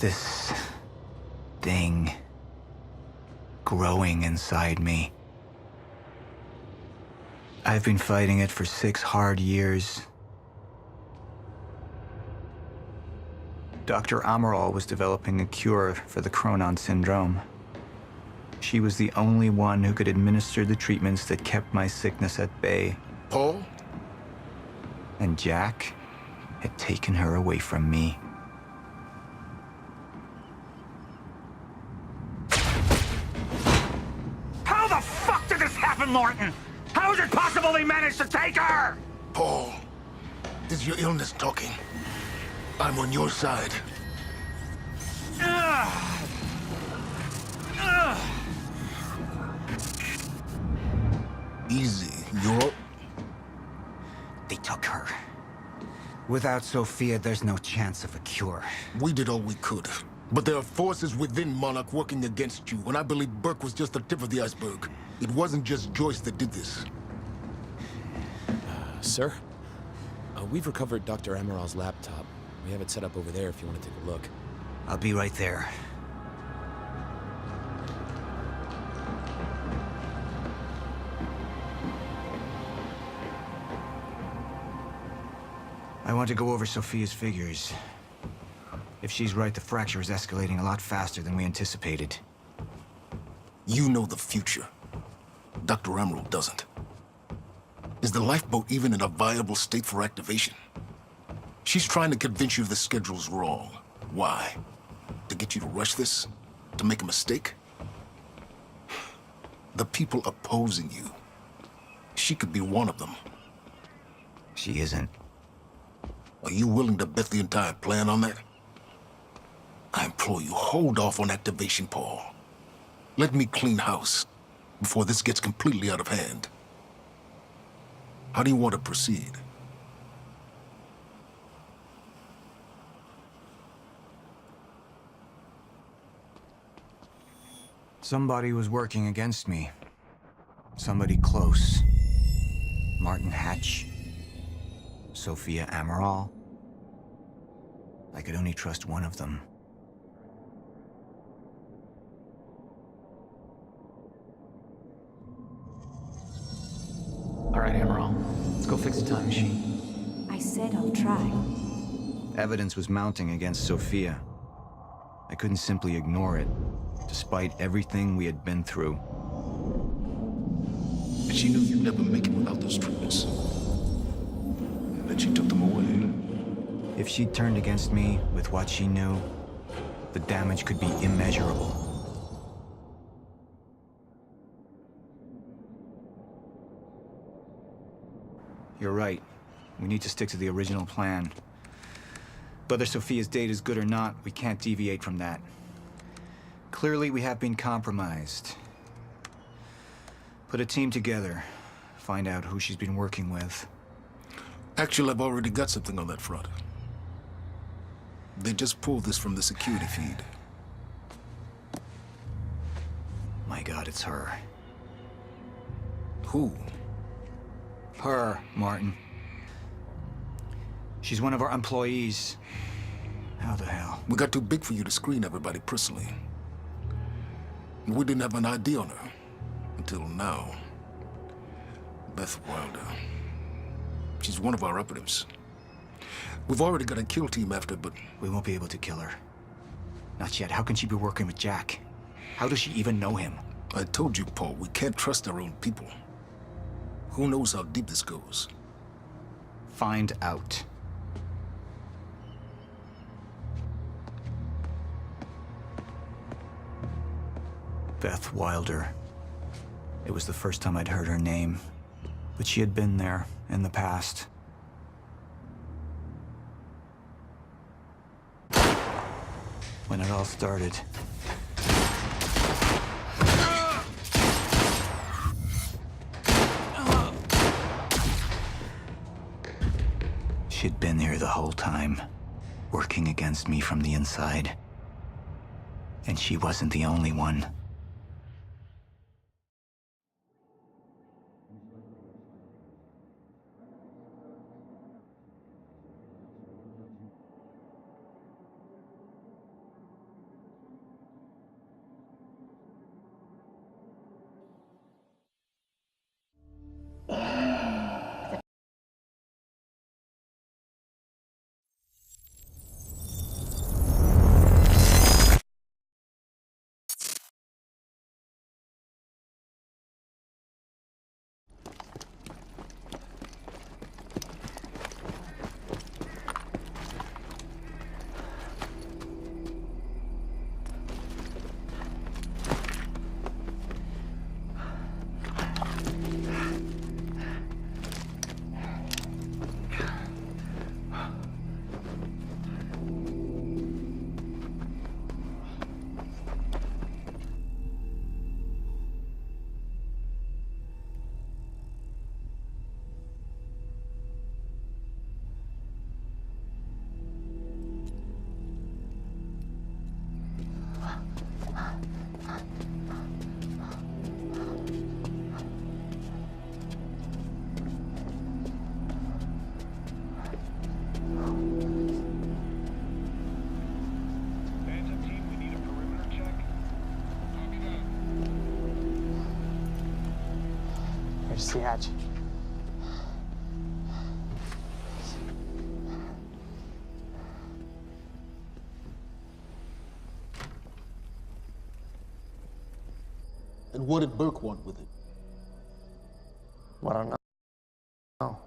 This thing growing inside me. I've been fighting it for 6 hard years. Dr. Amaral was developing a cure for the Chronon syndrome. She was the only one who could administer the treatments that kept my sickness at bay. Paul? And Jack had taken her away from me. How the fuck did this happen, Norton? How is it possible they managed to take her? Paul, is your illness talking? I'm on your side. Easy, you're... They took her. Without Sophia, there's no chance of a cure. We did all we could. But there are forces within Monarch working against you, and I believe Burke was just the tip of the iceberg. It wasn't just Joyce that did this. Sir? We've recovered Dr. Amaral's laptop. We have it set up over there if you want to take a look. I'll be right there. I want to go over Sophia's figures. If she's right, the fracture is escalating a lot faster than we anticipated. You know the future. Dr. Amaral doesn't. Is the lifeboat even in a viable state for activation? She's trying to convince you the schedule's wrong. Why? To get you to rush this? To make a mistake? The people opposing you. She could be one of them. She isn't. Are you willing to bet the entire plan on that? I implore you, hold off on activation, Paul. Let me clean house before this gets completely out of hand. How do you want to proceed? Somebody was working against me. Somebody close. Martin Hatch. Sophia Amaral. I could only trust one of them. All right, Amaral. Let's go fix the time machine. I said I'll try. Evidence was mounting against Sophia. I couldn't simply ignore it, despite everything we had been through. And she knew you'd never make it without those treatments. And then she took them away. If she turned against me with what she knew, the damage could be immeasurable. You're right. We need to stick to the original plan. Whether Sophia's date is good or not, we can't deviate from that. Clearly, we have been compromised. Put a team together. Find out who she's been working with. Actually, I've already got something on that front. They just pulled this from the security feed. My God, it's her. Who? Her, Martin. She's one of our employees. How the hell? We got too big for you to screen everybody personally. And we didn't have an ID on her. Until now. Beth Wilder. She's one of our operatives. We've already got a kill team after, but... We won't be able to kill her. Not yet. How can she be working with Jack? How does she even know him? I told you, Paul, we can't trust our own people. Who knows how deep this goes? Find out. Beth Wilder. It was the first time I'd heard her name, but she had been there in the past. When it all started. She'd been here the whole time, working against me from the inside. And she wasn't the only one. There's the hatch. And what did Burke want with it? I don't know.